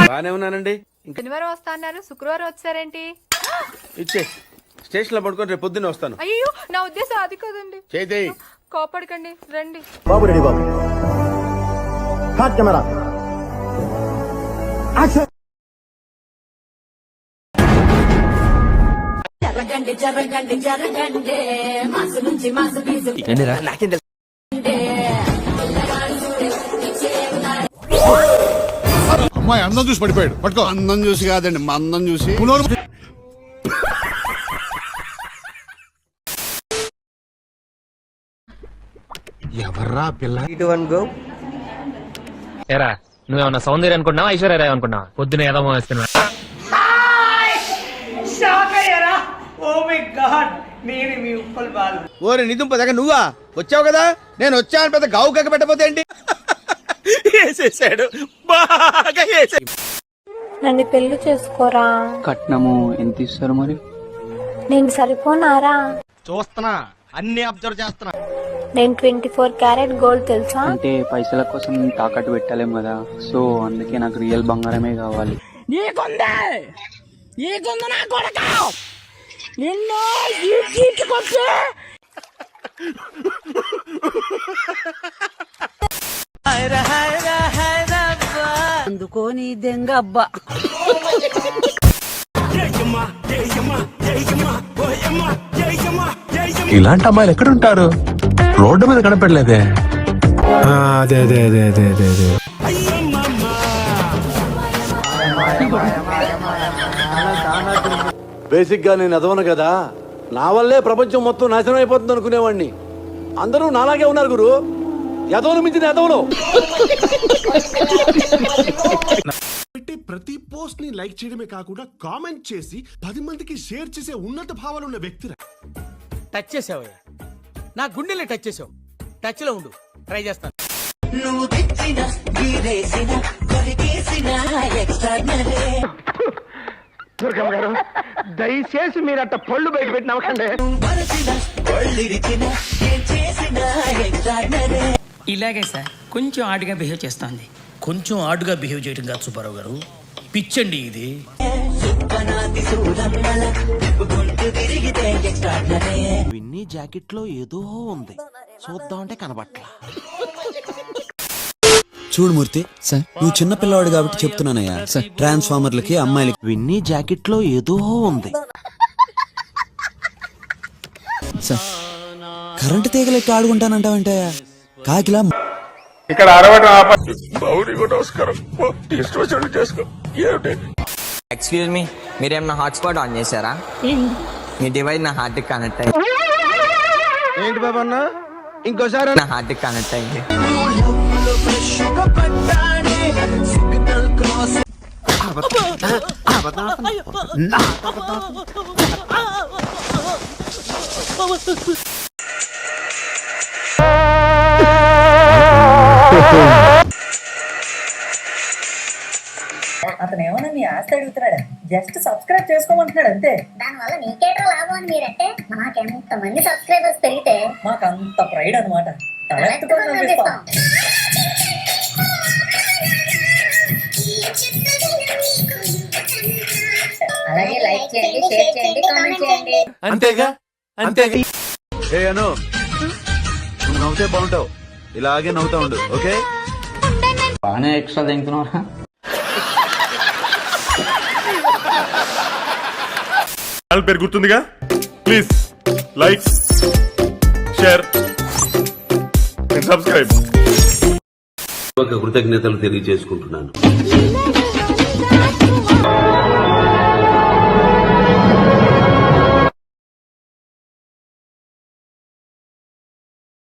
బానే ఉన్నానండి. శనివారం వస్తా అన్నారు, శుక్రవారం వచ్చారేంటి? ఇచ్చే స్టేషన్ లో పడుకొని రేపు పొద్దున్నే వస్తాను. అయ్యో నా ఉద్దేశం అది కాదండి. చేతి కోపడకండి, రండి. బాబు రెడీ బాబు. Hot camera action. జరగండి జరగండి జరగండి మాసు నుంచి మాసు బీజు నాకేం తెలుసు. అమ్మాయి అందం చూసి పడిపోయాడు. పట్టుకో. అందం చూసి కాదండి, మందం చూసి. ఎవర్రా పిల్ల? ఏరా నువ్వేమన్నా సౌందర్య అనుకున్నావా, ఐశ్వర్యరాయ్ అనుకున్నావా? పొద్దున ఏదో వేస్తున్నా. ఓరే నిదుంప దగ్గర నువ్వా వచ్చావు కదా, నేను వచ్చాను పెద్ద గావు కక్క పెట్టపోతే ఏంటి? వేసేసాడు బాగా వేసే. నన్ను పెళ్లి చేసుకోరా. కట్నము ఎంత ఇస్తారు మరి? నేను సరిపోనారా? చూస్తున్నా, అన్ని అబ్జర్వ్ చేస్తున్నా. నేను 24 క్యారెట్ గోల్డ్ తెలుసా? అంటే పైసల కోసం తాకట్టు పెట్టలేం కదా, సో అందుకే నాకు రియల్ బంగారమే కావాలి. అందుకోని దెంగబ్బా. ఇలాంటి అమ్మాయిలు ఎక్కడుంటారు? రోడ్డు మీద కనపడలేదే. అదే అదే అదే అదే అదే అదే. బేసిక్ గా నేను ఎదవను కదా, నా వల్లే ప్రపంచం మొత్తం నాశనం అయిపోతుంది అనుకునేవాడిని. అందరూ నాలాగే ఉన్నారు గురు, ఎదవను మించిన ఎదవలు. ప్రతి పోస్ట్ ని లైక్ చేయడమే కాకుండా కామెంట్ చేసి 10 మందికి షేర్ చేసే ఉన్నత భావాలు ఉన్న వ్యక్తి. టచ్ చేసావయ్యా, నా గుండెల్ని టచ్ చేసావు. టచ్ లో ఉండు, ట్రై చేస్తాను. నువ్వు తెచ్చిన గీరేసిన కొరికేసిన ఎక్స్ట్రాడినరీ. దయచేసి మీరు అట్ట పళ్ళు బయట పెట్టి నవ్వకండి. వరసిన ఒళ్ళిరిచిన ఏం చేసిన ఎక్స్ట్రాడినరీ. ఇలాగే సార్ కొంచెం ఆడుగా బిహేవ్ చేస్తోంది. కొంచెం ఆడుగా బిహేవ్ చేయడం కాదు సుబ్బారావు గారు, పిచ్చండి ఇది. సుబ్బనాతి సూరమ్మల తిప్పుకుంటూ తిరిగితే ఎక్స్ట్రాడినరీ. విన్నీ జాకెట్ లో ఏదో ఉంది, చూద్దామంటే కనబట్ల. చూడు మూర్తి, నువ్వు చిన్న పిల్లవాడు కాబట్టి చెప్తున్నానయ్యా. ట్రాన్స్ఫార్మర్లకి అమ్మాయిలకి విన్నీ జాకెట్ లో ఏదో ఉంది. కరెంటు తీగలెట్టి ఆడుకుంటానంటావంటే కాకిలా. ఇక్కడ అరవడం ఎక్స్క్యూజ్ మీ, మీరేమన్నా హాట్స్పాట్ ఆన్ చేశారా? మీ డివైస్ నా హార్ట్ కనెక్ట్ అయింది. ఏంటి బాబా అన్న, ఇంకోసారి నా హార్ట్ కనెక్ట్ అయింది. అతను ఏమన్నా మీ ఆస్తి అడుగుతున్నాడా? జస్ట్ సబ్స్క్రైబ్ చేసుకోమంటున్నాడు అంతే. దానివల్ల నీకేటో లాభం అని మీరంటే, మాకెంత మంది సబ్స్క్రైబర్స్ పెరిగితే మాకు అంత ప్రైడ్ అనమాట. తలెత్తుకొని కనిపిస్తాం. అలాగే లైక్ చేయండి, షేర్ చేయండి, కామెంట్ చేయండి. అంతేగా అంతేగా. ఏ అను, నువ్వు నవ్వుతే బాగుంటావు, ఇలాగే నవ్వుతా ఉండు. ఓకే, బాగానే ఎక్స్ట్రా తింటున్నారా? పేరు గుర్తుందిగా, ప్లీజ్ లైక్, షేర్, సబ్స్క్రైబ్. కృతజ్ఞతలు తెలియజేసుకుంటున్నాను.